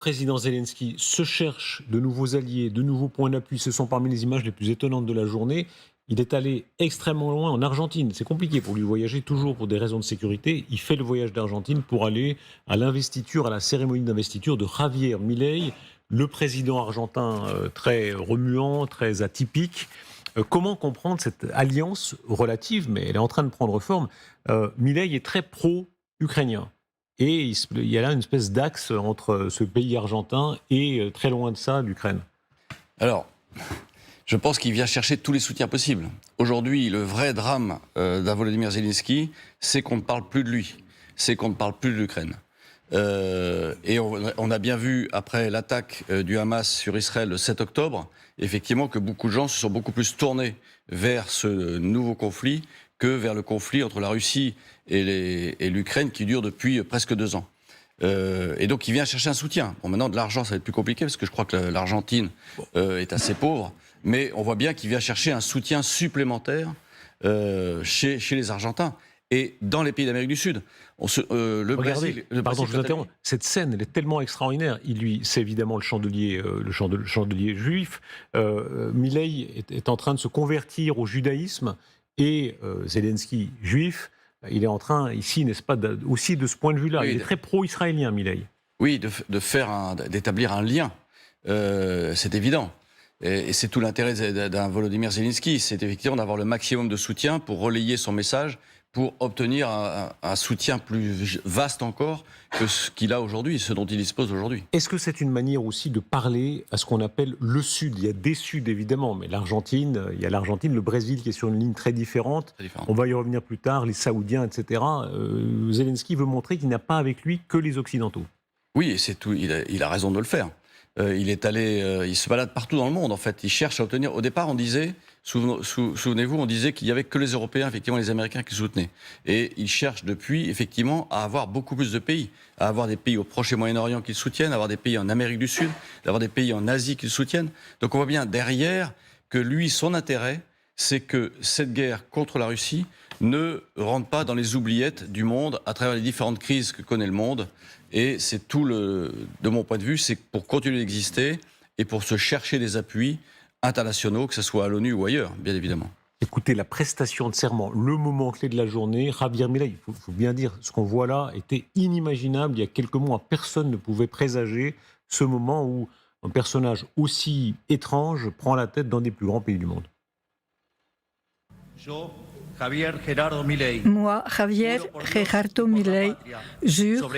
président Zelensky se cherche de nouveaux alliés, de nouveaux points d'appui. Ce sont parmi les images les plus étonnantes de la journée. Il est allé extrêmement loin en Argentine. C'est compliqué pour lui voyager, toujours pour des raisons de sécurité. Il fait le voyage d'Argentine pour aller à l'investiture, à la cérémonie d'investiture de Javier Milei, le président argentin très remuant, très atypique. Comment comprendre cette alliance relative, mais elle est en train de prendre forme. Milei est très pro-ukrainien. Et il y a là une espèce d'axe entre ce pays argentin et, très loin de ça, l'Ukraine. Alors, je pense qu'il vient chercher tous les soutiens possibles. Aujourd'hui, le vrai drame d'un Volodymyr Zelensky, c'est qu'on ne parle plus de lui, c'est qu'on ne parle plus de l'Ukraine. Et on a bien vu, après l'attaque du Hamas sur Israël le 7 octobre, effectivement que beaucoup de gens se sont beaucoup plus tournés vers ce nouveau conflit que vers le conflit entre la Russie et l'Ukraine qui dure depuis presque 2 ans. Et donc il vient chercher un soutien. Bon, maintenant de l'argent ça va être plus compliqué parce que je crois que l'Argentine est assez pauvre, mais on voit bien qu'il vient chercher un soutien supplémentaire chez les Argentins et dans les pays d'Amérique du Sud. Regardez, Brésil, pardon, je vous interromps. Cette scène, elle est tellement extraordinaire. C'est évidemment le chandelier, le chandelier juif. Milei est en train de se convertir au judaïsme et Zelensky, juif, il est en train, ici, n'est-ce pas, aussi de ce point de vue-là. Oui, il est très pro-israélien, Milei. Oui, d'établir un lien. C'est évident. Et c'est tout l'intérêt d'un Volodymyr Zelensky, c'est effectivement d'avoir le maximum de soutien pour relayer son message, pour obtenir un soutien plus vaste encore que ce qu'il a aujourd'hui, ce dont il dispose aujourd'hui. Est-ce que c'est une manière aussi de parler à ce qu'on appelle le Sud? Il y a des Suds évidemment, mais l'Argentine, il y a l'Argentine, le Brésil qui est sur une ligne très différente. On va y revenir plus tard, les Saoudiens, etc. Zelensky veut montrer qu'il n'a pas avec lui que les Occidentaux. Oui, et c'est tout. Il a raison de le faire. Il est allé, il se balade partout dans le monde en fait. Il cherche à obtenir. Au départ, on disait, souvenez-vous, on disait qu'il y avait que les Européens, effectivement, les Américains qui soutenaient. Et il cherche depuis, effectivement, à avoir beaucoup plus de pays, à avoir des pays au Proche et Moyen-Orient qui le soutiennent, à avoir des pays en Amérique du Sud, d'avoir des pays en Asie qui le soutiennent. Donc on voit bien derrière que lui, son intérêt, c'est que cette guerre contre la Russie ne rentre pas dans les oubliettes du monde à travers les différentes crises que connaît le monde. Et c'est tout de mon point de vue, c'est pour continuer d'exister et pour se chercher des appuis internationaux, que ce soit à l'ONU ou ailleurs, bien évidemment. Écoutez, la prestation de serment, le moment clé de la journée, Javier Milei, il faut bien dire, ce qu'on voit là était inimaginable. Il y a quelques mois, personne ne pouvait présager ce moment où un personnage aussi étrange prend la tête d'un des plus grands pays du monde. Moi, Javier Gerardo Milei, jure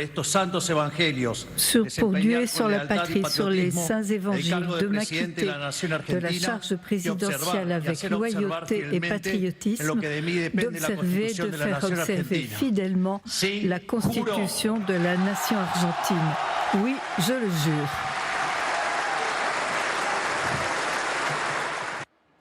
pour Dieu et sur la patrie, sur les saints évangiles, de m'acquitter de la charge présidentielle avec loyauté et patriotisme, d'observer, de faire observer fidèlement la Constitution de la nation argentine. Oui, je le jure.